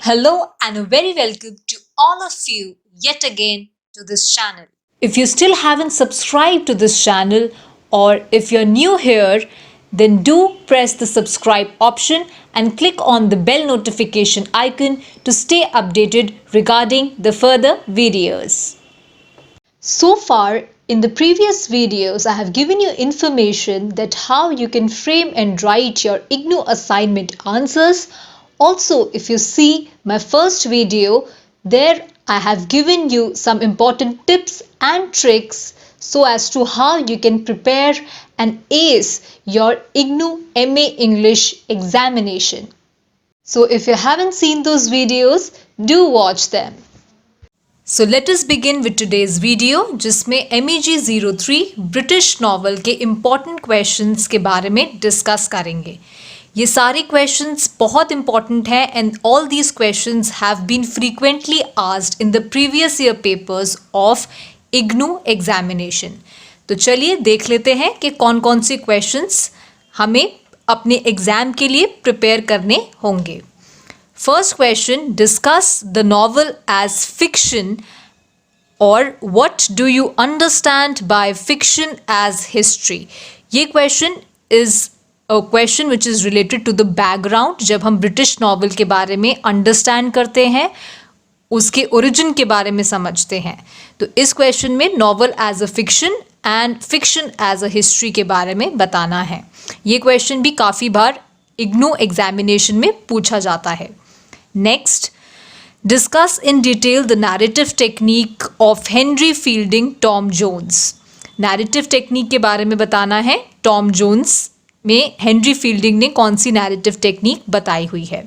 Hello and a very welcome to all of you yet again to this channel. If you still haven't subscribed to this channel or if you're new here, then do press the subscribe option and click on the bell notification icon to stay updated regarding the further videos. So far, in the previous videos, I have given you information that how you can frame and write your IGNOU assignment answers. Also, if you see my first video, there I have given you some important tips and tricks so as to how you can prepare and ace your IGNOU MA English examination. So if you haven't seen those videos, do watch them. So let us begin with today's video जिसमें MEG 03 British novel के important questions के बारे में discuss करेंगे. ये सारे questions बहुत important हैं and all these questions have been frequently asked in the previous year papers of IGNOU examination. तो चलिए देख लेते हैं कि कौन कौन से क्वेश्चंस हमें अपने एग्जाम के लिए प्रिपेयर करने होंगे. First question, discuss the novel as fiction or what do you understand by fiction as history. ये question is a question which is related to the background. जब हम British novel के बारे में understand करते हैं, उसके origin के बारे में समझते हैं. तो इस question में novel as a fiction and fiction as a history के बारे में बताना है. ये question भी काफ़ी बार IGNOU examination में पूछा जाता है. Next, discuss in detail the narrative technique of Henry Fielding Tom Jones. Narrative technique के बारे में बताना है. Tom Jones में Henry Fielding ने कौन सी narrative technique बताई हुई है.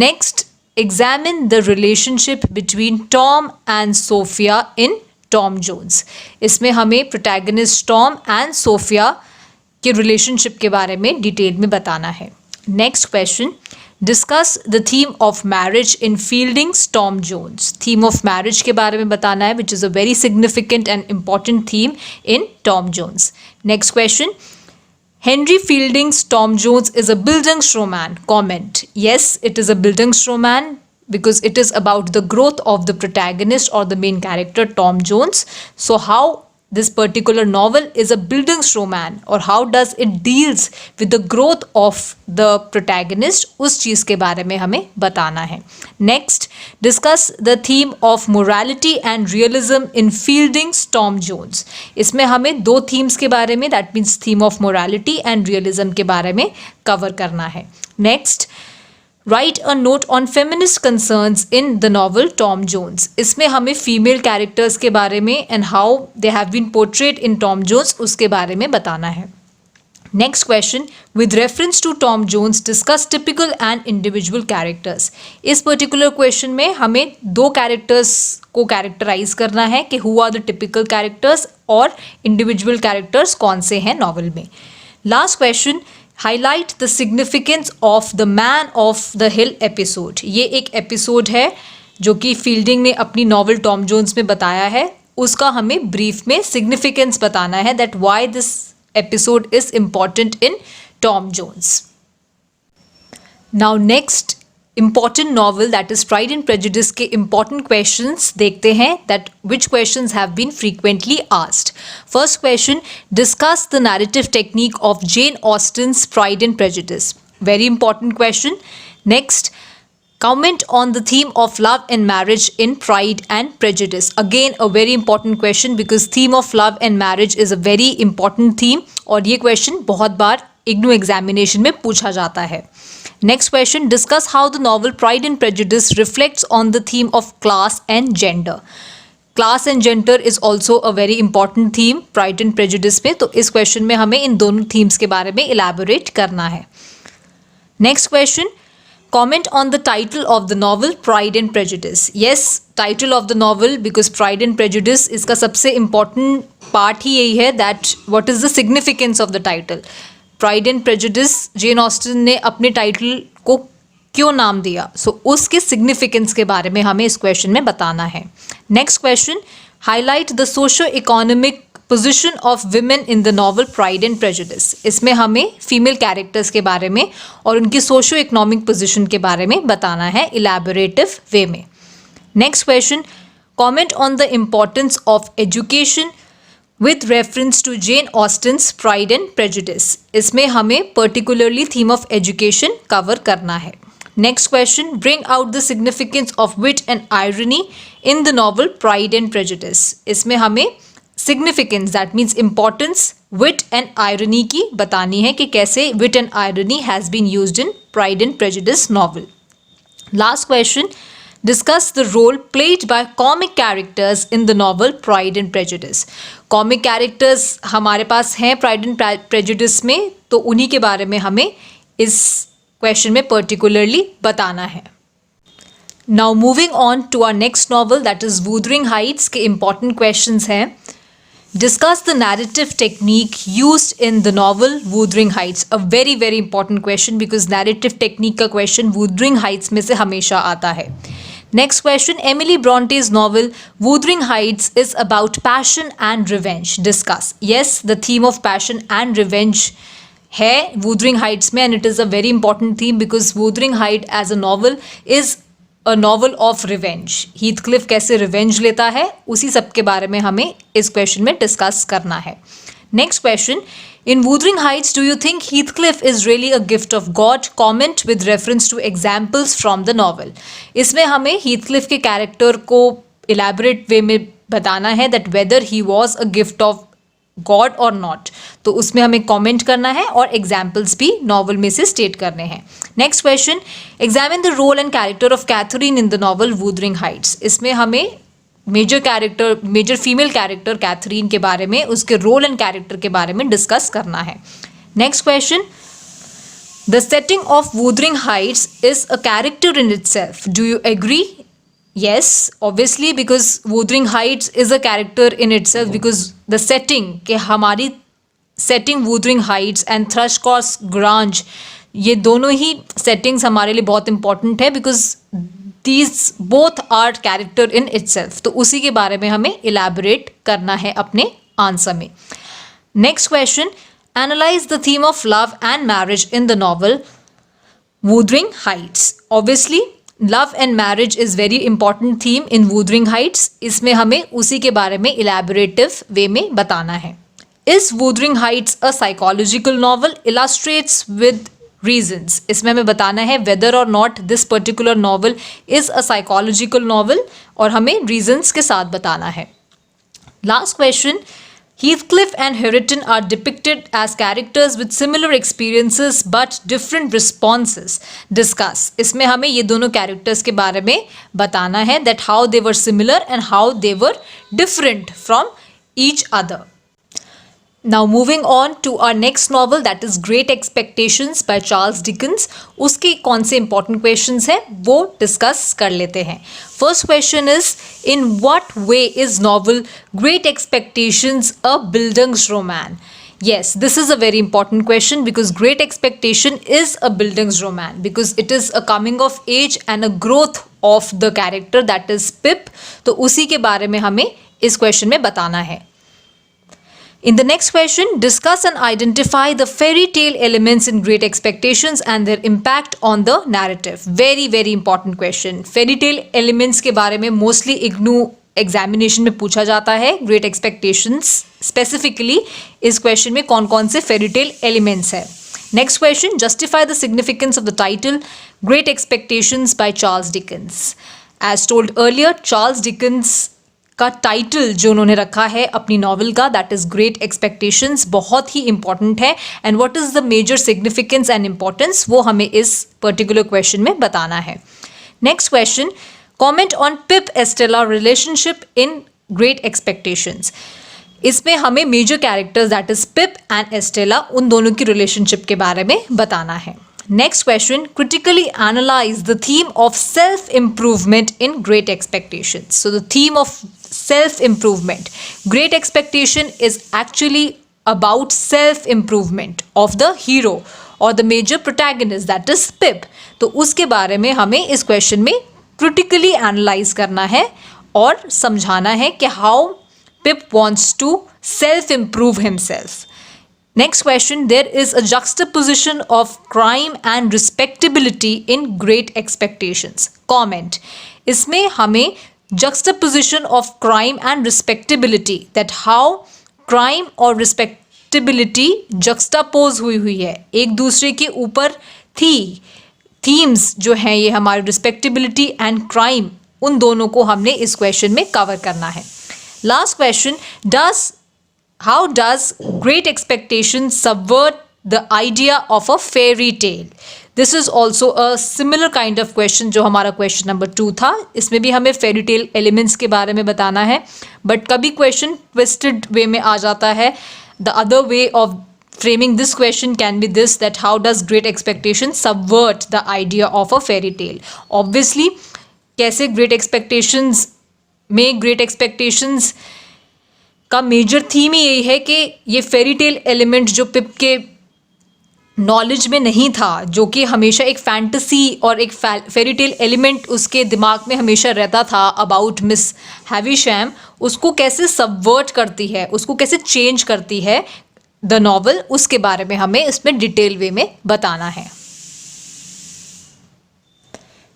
Next, examine the relationship between Tom and Sophia in Tom Jones. इसमें हमें protagonist Tom and Sophia के relationship के बारे में डिटेल में बताना है. Next question, discuss the theme of marriage in Fielding's Tom Jones. Theme of marriage के बारे में बताना है, which is a very significant and important theme in Tom Jones. Next question, Henry Fielding's Tom Jones is a Bildungsroman. Comment. Yes, it is a Bildungsroman because it is about the growth of the protagonist or the main character Tom Jones. So how this particular novel is a Bildungsroman or how does it deals with the growth of the protagonist, उस चीज़ के बारे में हमें बताना है. Next, discuss the theme of morality and realism in Fielding's Tom Jones. इसमें हमें दो themes के बारे में, that means theme of morality and realism के बारे में cover करना है. Next, write a note on feminist concerns in the novel Tom Jones. इसमें हमें female characters के बारे में and how they have been portrayed in Tom Jones उसके बारे में बताना है. Next question, with reference to Tom Jones, discuss typical and individual characters. इस particular question में हमें दो characters को characterize करना है कि who are the typical characters और individual characters कौन से हैं novel में. Last question, highlight the significance of the Man of the Hill episode. ये एक episode है जो कि फील्डिंग ने अपनी नॉवल टॉम जोन्स में बताया है. उसका हमें ब्रीफ में सिग्निफिकेंस बताना है that why this episode is important in Tom Jones. Now next important novel, that is Pride and Prejudice के important questions देखते हैं that which questions have been frequently asked. First question, discuss the narrative technique of Jane Austen's Pride and Prejudice. Very important question. Next, comment on the theme of love and marriage in Pride and Prejudice. Again a very important question because theme of love and marriage is a very important theme और ये question बहुत बार IGNOU examination में पूछा जाता है. Next question, discuss how the novel Pride and Prejudice reflects on the theme of class and gender. Class and gender is also a very important theme Pride and Prejudice में. तो इस question में हमें इन दोनों themes के बारे में elaborate करना है. Next question, comment on the title of the novel Pride and Prejudice. Yes, title of the novel because Pride and Prejudice इसका सबसे important part ही यही है that what is the significance of the title. Pride and prejudice Jane Austen ने अपने title को क्यों नाम दिया, सो उसके सिग्निफिकेंस के बारे में हमें इस क्वेश्चन में बताना है. Next question, highlight the socio economic position of women in the novel Pride and Prejudice. इसमें हमें फीमेल कैरेक्टर्स के बारे में और उनकी सोशो इकोनॉमिक पोजीशन के बारे में बताना है इलैबोरेटिव वे में। Next question, comment on the importance of education with reference to Jane Austen's Pride and Prejudice. इसमें हमें particularly theme of education cover करना है। Next question, bring out the significance of wit and irony in the novel Pride and Prejudice. इसमें हमें significance that means importance wit and irony की बतानी है कि कैसे wit and irony has been used in Pride and Prejudice novel. Last question, discuss the role played by comic characters in the novel Pride and Prejudice. Comic characters हमारे पास हैं pride and prejudice में, तो उन्हीं के बारे में हमें इस क्वेश्चन में पर्टिकुलरली बताना है। Now moving on to our next novel that is Wuthering Heights के इंपॉर्टेंट क्वेश्चंस हैं। Discuss the narrative technique used in the novel Wuthering Heights. A very very important question because narrative technique का question Wuthering Heights में से हमेशा आता है। Next question, Emily Bronte's novel Wuthering Heights is about passion and revenge. Discuss. Yes, the theme of passion and revenge है Wuthering Heights में, and it is a very important theme because Wuthering Height as a novel is a novel of revenge. Heathcliff कैसे revenge लेता है, उसी सब के बारे में हमें इस क्वेश्चन में डिस्कस करना है। Next question, in Wuthering Heights do you think Heathcliff is really a gift of God? Comment with reference two examples from the novel. इसमें हमें हीथक्लिफ के कैरेक्टर को इलैबोरेट वे में बताना है that whether he was a gift of God और not. तो उसमें हमें कमेंट करना है और एग्जाम्पल्स भी नॉवल में से स्टेट करने हैं। Next question, examine the role and character of Catherine in the novel Wuthering Heights. इसमें हमें मेजर फीमेल कैरेक्टर कैथरीन के बारे में, उसके रोल एंड कैरेक्टर के बारे में डिस्कस करना है। Next question, the setting of Wuthering Heights is a character in itself. Do you agree? Yes, obviously, because Wuthering Heights is a character in itself because the setting कि हमारी setting Wuthering Heights and Thrushcross Grange, ये दोनों ही settings हमारे लिए बहुत important है because these both are character in itself। तो उसी के बारे में हमें elaborate करना है अपने आंसर में। Next question, analyze the theme of love and marriage in the novel Wuthering Heights। Obviously, love and marriage is very important theme in Wuthering Heights. इसमें हमें उसी के बारे में इलैबोरेटिव वे में बताना है। Is Wuthering Heights a psychological novel? Illustrates with reasons. इसमें हमें बताना है वेदर और not this particular novel is a psychological novel, और हमें रीजंस के साथ बताना है। Last question, Heathcliff and Hareton are depicted as characters with similar experiences but different responses. Discuss. इसमें हमें ये दोनों characters के बारे में बताना है that how they were similar and how they were different from each other. Now moving on to our next novel that is Great Expectations by Charles Dickens. उसके कौन से important questions हैं वो discuss कर लेते हैं। First question is, in what way is novel Great Expectations a Bildungsroman? Yes, this is a very important question because Great Expectation is a Bildungsroman because it is a coming of age and a growth of the character that is Pip. तो उसी के बारे में हमें इस question में बताना है। In the next question, discuss and identify the fairy tale elements in Great Expectations and their impact on the narrative. Very very important question. Fairy tale elements के बारे में mostly IGNOU एग्जामिनेशन में पूछा जाता है। Great Expectations specifically इस question में कौन कौन से fairy tale elements है। Next question, justify the significance of the title Great Expectations by Charles Dickens. As told earlier, Charles Dickens का टाइटल जो उन्होंने रखा है अपनी नॉवल का दैट इज़ ग्रेट एक्सपेक्टेशंस बहुत ही इंपॉर्टेंट है, and what is the major significance and importance वो हमें इस पर्टिकुलर क्वेश्चन में बताना है। Next question, comment on Pip Estella relationship in Great Expectations. इसमें हमें major characters that is Pip and Estella उन दोनों की रिलेशनशिप के बारे में बताना है। Next question, critically analyze the theme of self-improvement in Great Expectations. So the theme of self-improvement. Great Expectation is actually about self-improvement of the hero or the major protagonist that is Pip. तो उसके बारे में हमें इस question में critically analyze करना है और समझाना है कि how Pip wants to self-improve himself. Next question, there is a juxtaposition of crime and respectability in Great Expectations. Comment. इसमें हमें juxtaposition of crime and respectability, that how crime और respectability juxtapose हुई है, एक दूसरे के ऊपर थी. थीम्स जो हैं ये हमारे रिस्पेक्टेबिलिटी एंड क्राइम, उन दोनों को हमने इस क्वेश्चन में कवर करना है. Last question, how does Great Expectations subvert the idea of a fairy tale? This is also a similar kind of question जो हमारा क्वेश्चन नंबर 2 था. इसमें भी हमें फेरी टेल एलिमेंट्स के बारे में बताना है, बट कभी क्वेश्चन ट्विस्टेड वे में आ जाता है. The other way of framing this question can be this, that how does Great Expectations subvert the idea of a fairy tale? Obviously, कैसे Great Expectations में Great Expectations का मेजर थीम ही यही है कि ये फेरी टेल एलिमेंट जो पिप के knowledge में नहीं था, जो कि हमेशा एक फैंटेसी और एक फेरी टेल एलिमेंट उसके दिमाग में हमेशा रहता था अबाउट मिस हैविशैम, उसको कैसे सबवर्ट करती है, उसको कैसे चेंज करती है द नॉवल, उसके बारे में हमें इसमें डिटेल वे में बताना है.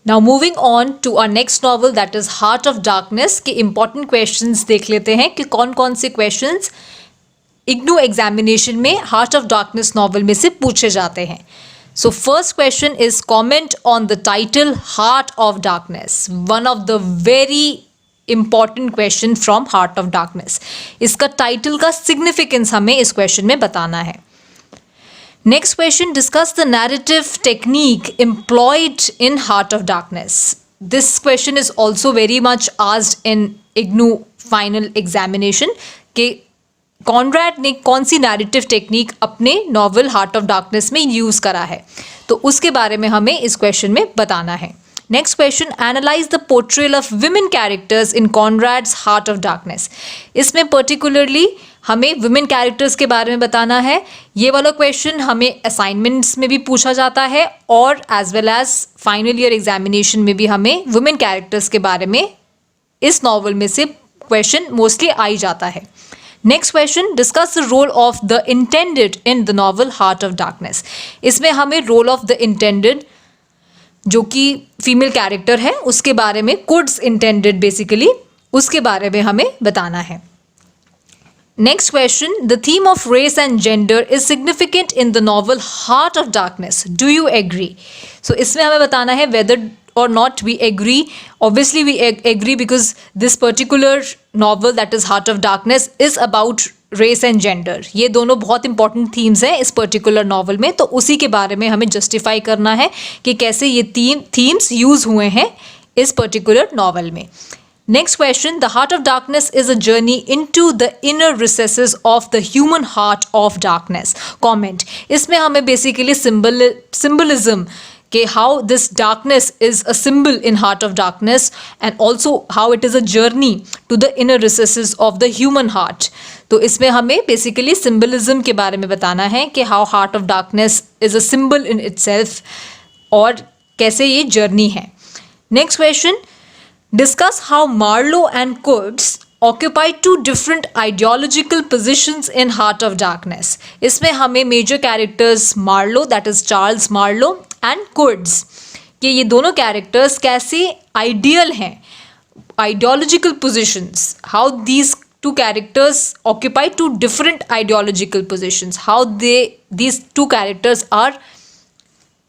Now moving on to our next novel, that is Heart of Darkness के important questions देख लेते हैं कि कौन कौन से questions IGNOU एग्जामिनेशन में Heart of Darkness novel में से पूछे जाते हैं. So first question is comment on the title Heart of Darkness. One of the very important question from Heart of Darkness. इसका टाइटल का significance हमें इस question में बताना है. Next question, discuss the narrative technique employed in Heart of Darkness. This question is also very much asked in IGNOU final examination कि Conrad ने कौन सी नैरेटिव टेक्निक अपने नॉवल हार्ट ऑफ डार्कनेस में यूज़ करा है, तो उसके बारे में हमें इस क्वेश्चन में बताना है. Next question, analyse the portrayal of women characters in Conrad's Heart of Darkness. इसमें पर्टिकुलरली हमें वुमेन कैरेक्टर्स के बारे में बताना है. ये वाला क्वेश्चन हमें असाइनमेंट्स में भी पूछा जाता है और as well as final year examination में भी हमें वुमेन कैरेक्टर्स के बारे में इस नॉवल में से क्वेश्चन मोस्टली आ ही जाता है. Next question, discuss the role of the intended in the novel Heart of Darkness. इसमें हमें रोल ऑफ द इंटेंडेड जो कि फीमेल कैरेक्टर है उसके बारे में, कुड्स इंटेंडेड बेसिकली, उसके बारे में हमें बताना है. Next question, the theme of race and gender is significant in the novel Heart of Darkness. Do you agree? So इसमें हमें बताना है whether or not we agree. Obviously we agree because this particular novel, that is Heart of Darkness, is about race and gender. ये दोनों बहुत important themes हैं इस particular novel में, तो उसी के बारे में हमें justify करना है कि कैसे ये themes use हुए हैं इस particular novel में. Next question, the Heart of Darkness is a journey into the inner recesses of the human heart of darkness. Comment. इसमें हमें basically symbolism कि how this darkness is a symbol in Heart of Darkness and also how it is a journey to the inner recesses of the human heart. तो इसमें हमें basically symbolism के बारे में बताना है कि how Heart of Darkness is a symbol in itself और कैसे ये journey है. Next question, discuss how Marlowe and Kurtz occupy two different ideological positions in Heart of Darkness. इसमें हमें major characters Marlowe, that is Charles Marlowe, and Kurtz कि ये दोनों characters कैसे ideal हैं, ideological positions, how these two characters occupy two different ideological positions, how these two characters are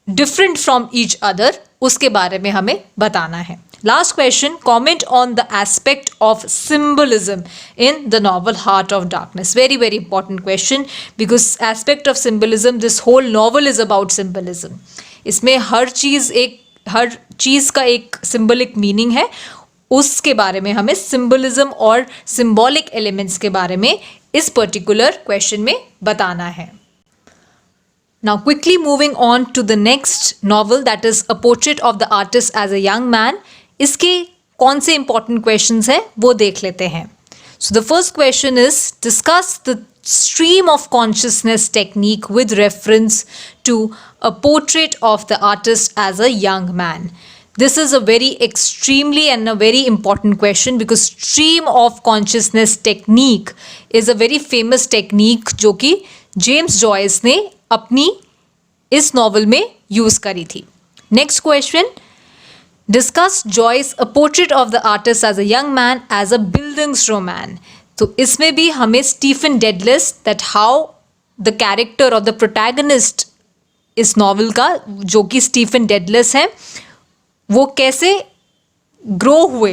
different from each other, उसके बारे में हमें बताना है. Last question, comment on the aspect of symbolism in the novel Heart of Darkness. Very, very important question because aspect of symbolism, this whole novel is about symbolism. इसमें हर चीज़ का एक symbolic meaning है, उसके बारे में हमें symbolism और symbolic elements के बारे में इस particular question में बताना है. Now quickly moving on to the next novel, that is A Portrait of the Artist as a Young Man. इसके कौन से important questions हैं वो देख लेते हैं. So the first question is, discuss the stream of consciousness technique with reference to A Portrait of the Artist as a Young Man. This is a very extremely and a very important question because stream of consciousness technique is a very famous technique जो कि James Joyce ने अपनी इस novel में use करी थी. Next question, discuss Joyce a portrait of the artist as a young man as a bildungsroman. तो इसमें भी हमें Stephen Dedalus that how the character of the protagonist इस नॉवल का जो कि स्टीफन डेडलेस है वो कैसे ग्रो हुए.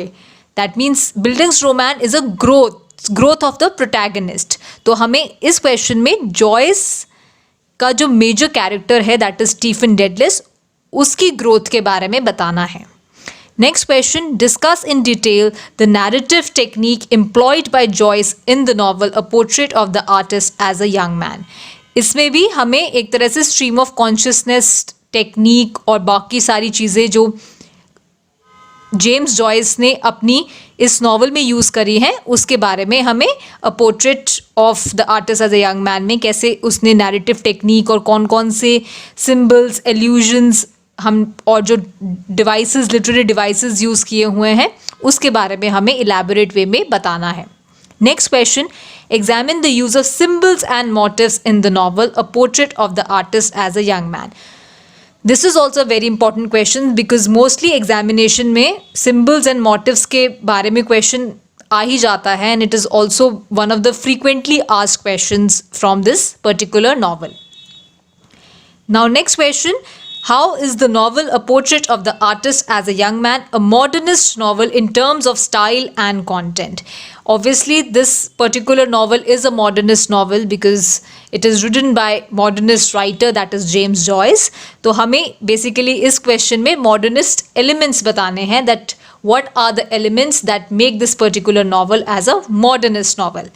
That means bildungsroman is a growth of the protagonist. तो हमें इस क्वेश्चन में जॉयस का जो मेजर कैरेक्टर है दैट इज स्टीफन डेडलेस उसकी ग्रोथ के बारे में बताना है. Next question, discuss in detail the narrative technique employed by Joyce in the novel a portrait of the artist as a young man. इसमें भी हमें एक तरह से स्ट्रीम ऑफ कॉन्शियसनेस टेक्निक और बाकी सारी चीज़ें जो जेम्स जॉयस ने अपनी इस नॉवल में यूज़ करी हैं उसके बारे में हमें A portrait of the artist as a young Man में कैसे उसने नैरेटिव टेक्निक और कौन कौन से सिंबल्स एल्यूजन्स हम और जो डिवाइसेस लिटरेरी डिवाइसेस यूज़ किए हुए हैं उसके बारे में हमें इलैबोरेट वे में बताना है. Next question, examine the use of symbols and motives in the novel a portrait of the artist as a young Man. This is also very important question because mostly examination में symbols and motives के बारे में question आ ही जाता है and it is also one of the frequently asked questions from this particular novel. Now next question, how is the novel A Portrait of the Artist as a Young Man a modernist novel in terms of style and content? Obviously, this particular novel is a modernist novel because it is written by modernist writer that is James Joyce. तो हमें basically इस question में modernist elements बताने हैं that what are the elements that make this particular novel as a modernist novel.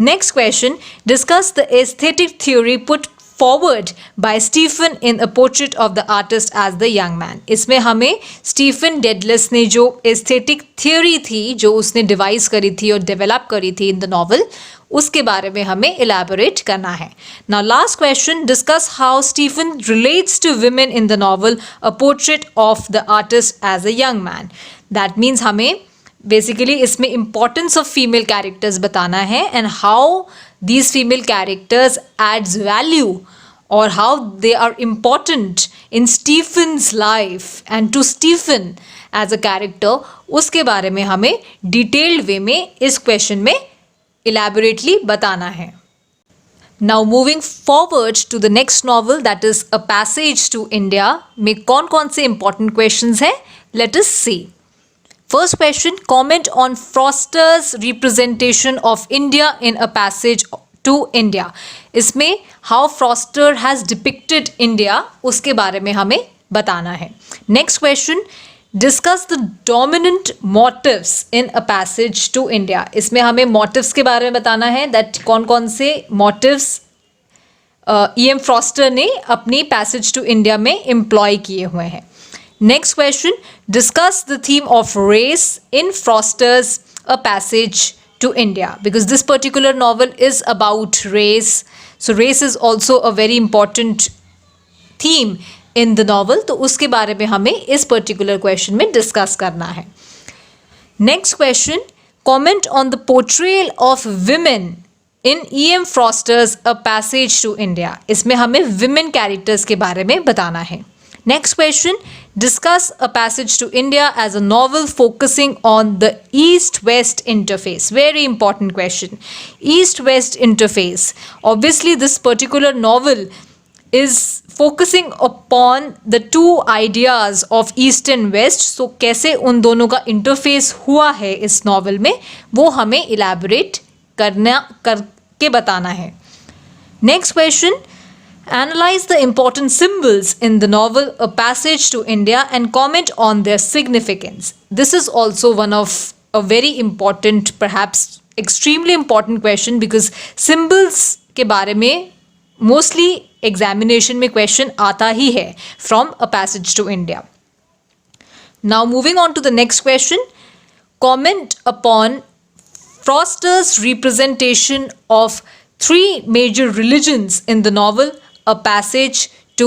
Next question, discuss the aesthetic theory put forward by Stephen in A Portrait of the Artist as the Young Man. इसमें हमें Stephen डेडलेस ने जो aesthetic theory थी जो उसने device करी थी और डेवलप करी थी इन द नॉवल उसके बारे में हमें इलैबोरेट करना है. Now last question, discuss how Stephen relates to women in the novel a portrait of the artist as a young Man. That means हमें बेसिकली इसमें इम्पॉर्टेंस ऑफ फीमेल कैरेक्टर्स बताना है and how these female characters adds value or how they are important in Stephen's life and to Stephen as a character उसके बारे में हमें detailed way में इस question में elaborately बताना है. Now moving forward to the next novel that is A Passage to India में कौन कौन से important questions हैं let us see. First question, comment on Foster's representation of India in A Passage to India. इसमें how Foster has depicted India उसके बारे में हमें बताना है. Next question, discuss the dominant motives in A Passage to India. इसमें हमें motives के बारे में बताना है that कौन कौन से motives E.M. Foster ने अपनी Passage to India में employ किए हुए हैं. Next question, discuss the theme of race in Foster's A Passage to India because this particular novel is about race. So race is also a very important theme in the novel. तो उसके बारे में हमें इस particular question में discuss करना है. Next question, comment on the portrayal of women in E.M. Foster's A Passage to India. इसमें हमें women characters के बारे में बताना है. Next question, discuss A Passage to India as a novel focusing on the East-West interface. Very important question. East-West interface. Obviously, this particular novel is focusing upon the two ideas of East and West. So, कैसे उन दोनों का interface हुआ है इस novel में वो हमें elaborate करके बताना है. Next question, analyze the important symbols in the novel A Passage to India and comment on their significance. This is also one of a very important, perhaps extremely important question because symbols के बारे में mostly examination में question आता ही है from A Passage to India. Now moving on to the next question, comment upon Foster's representation of three major religions in the novel A Passage to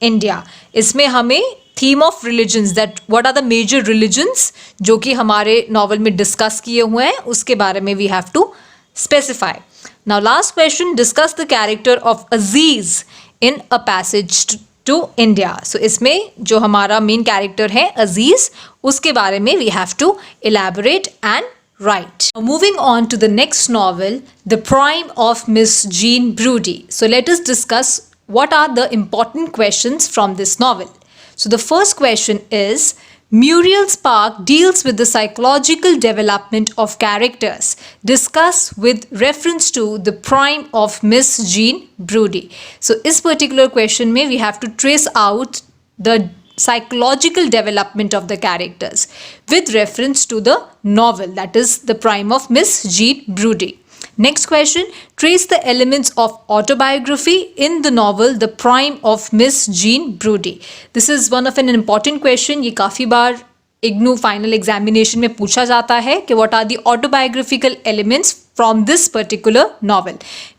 India. इसमें हमें theme of religions, that what are the major religions जो कि हमारे novel में discuss किए हुए हैं, उसके बारे में we have to specify. Now last question, discuss the character of Aziz in a passage to India. So इसमें जो हमारा मेन कैरेक्टर है अजीज, उसके बारे में we have to elaborate and write. Moving on to the next novel, The Prime of Miss Jean Brodie. So let us discuss what are the important questions from this novel. So the first question is, Muriel Spark deals with the psychological development of characters. Discuss with reference to The Prime of Miss Jean Brodie. So इस particular question में we have to trace out the psychological development of the characters with reference to the novel, that is The Prime of Miss Jean Brodie. Next question, trace the elements of autobiography in the novel The Prime of Miss Jean Brodie. This is one of an important question. ये काफ़ी बार IGNOU final examination में पूछा जाता है कि what are the autobiographical elements from this particular novel.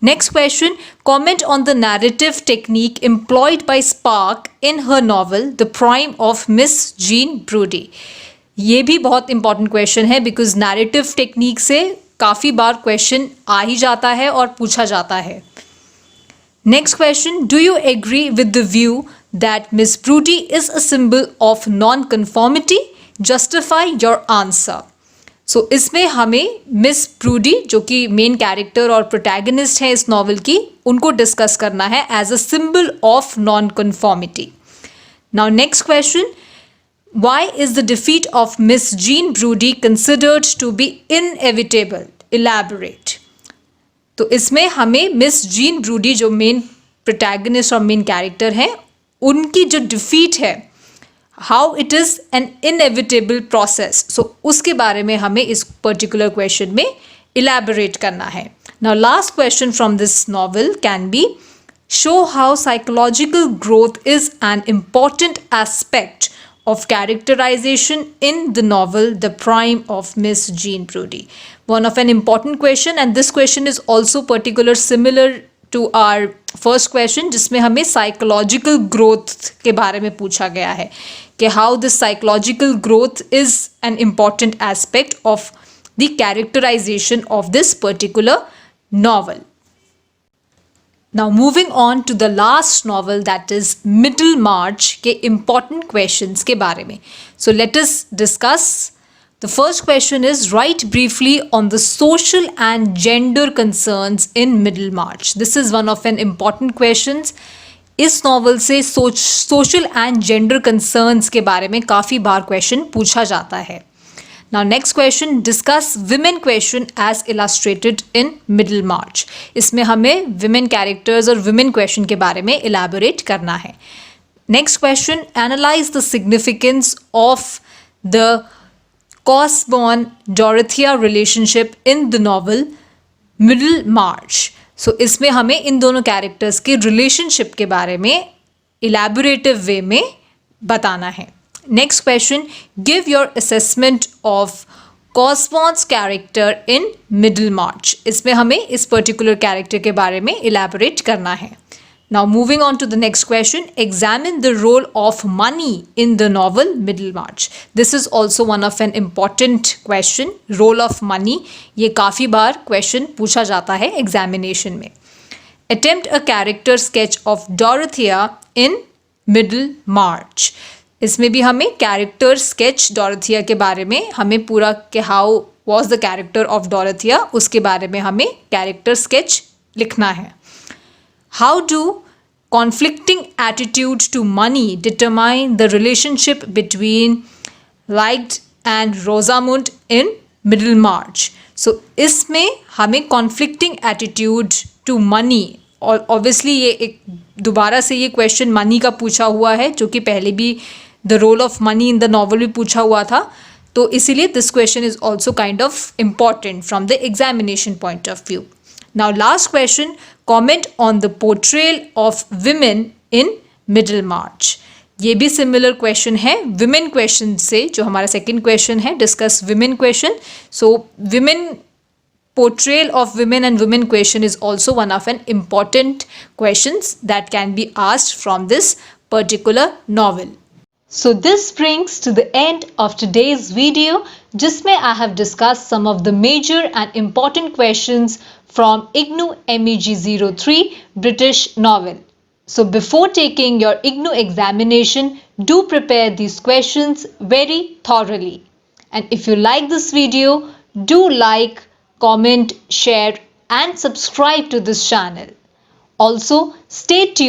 Next question, comment on the narrative technique employed by Spark in her novel The Prime of Miss Jean Brodie. ये भी बहुत important question है because narrative technique से काफ़ी बार question आ ही जाता है और पूछा जाता है. Next question, do you agree with the view that Miss Brodie is a symbol of non-conformity? Justify your answer. So इसमें हमें मिस ब्रूडी जो कि मेन कैरेक्टर और प्रोटैगनिस्ट है इस नॉवल की, उनको डिस्कस करना है as a symbol of non conformity. Now next question, why is the defeat of Miss Jean Brodie considered to be inevitable? Elaborate. तो इसमें हमें मिस जीन ब्रूडी जो मेन प्रोटैगनिस्ट और मेन कैरेक्टर हैं, उनकी जो डिफीट है, how it is an inevitable process, so उसके बारे में हमें इस पर्टिकुलर क्वेश्चन में इलैबोरेट करना है. Now last question from this novel can be, show how psychological growth is an important aspect of characterization in the novel The Prime of Miss Jean Brodie. One of an important question, and this question is also similar to our first question जिसमें हमें psychological growth के बारे में पूछा गया है कि how this psychological growth is an important aspect of the characterization of this particular novel. Now moving on to the last novel, that is Middlemarch के important questions के बारे में. So let us discuss. The first question is, write briefly on the social and gender concerns in Middlemarch. This is one of an important questions. इस novel से social and gender concerns के बारे में काफ़ी बार question पूछा जाता है. Now next question, discuss women question as illustrated in Middlemarch. इसमें हमें women characters और women question के बारे में elaborate करना है. Next question, analyze the significance of the Cosborn-Dorothea relationship in the novel Middlemarch. So इसमें हमें इन दोनों characters के relationship के बारे में elaborative way में बताना है. Next question, give your assessment of Cosborn's character in Middlemarch. इसमें हमें इस particular character के बारे में elaborate करना है. Now moving on to the next question, examine the role of money in the novel Middlemarch. This is also one of an important question. Role of money, ये काफ़ी बार question पूछा जाता है examination में. Attempt a character sketch of Dorothea in Middlemarch. इसमें भी हमें character sketch Dorothea के बारे में हमें पूरा कि how was the character of Dorothea, उसके बारे में हमें कैरेक्टर स्केच लिखना है. How do conflicting attitude to money determine the relationship between Lydgate and Rosamond in Middlemarch. So इसमें हमें कॉन्फ्लिक्टिंग एटीट्यूड टू मनी, और ऑब्वियसली ये एक दोबारा से ये क्वेश्चन मनी का पूछा हुआ है जो कि पहले भी the role of money in the novel भी पूछा हुआ था, तो इसीलिए this question is also kind of important from the examination point of view. Now last question, comment on the portrayal of women in Middlemarch. ये भी similar question है women question से, जो हमारा सेकेंड क्वेश्चन है, discuss women question. So women portrayal of women and women question is also one of an important questions that can be asked from this particular novel. So this brings to the end of today's video, जिसमें I have discussed some of the major and important questions from IGNOU MEG03 British novel. So before taking your IGNOU examination, do prepare these questions very thoroughly. And if you like this video, do like, comment, share and subscribe to this channel. Also, stay tuned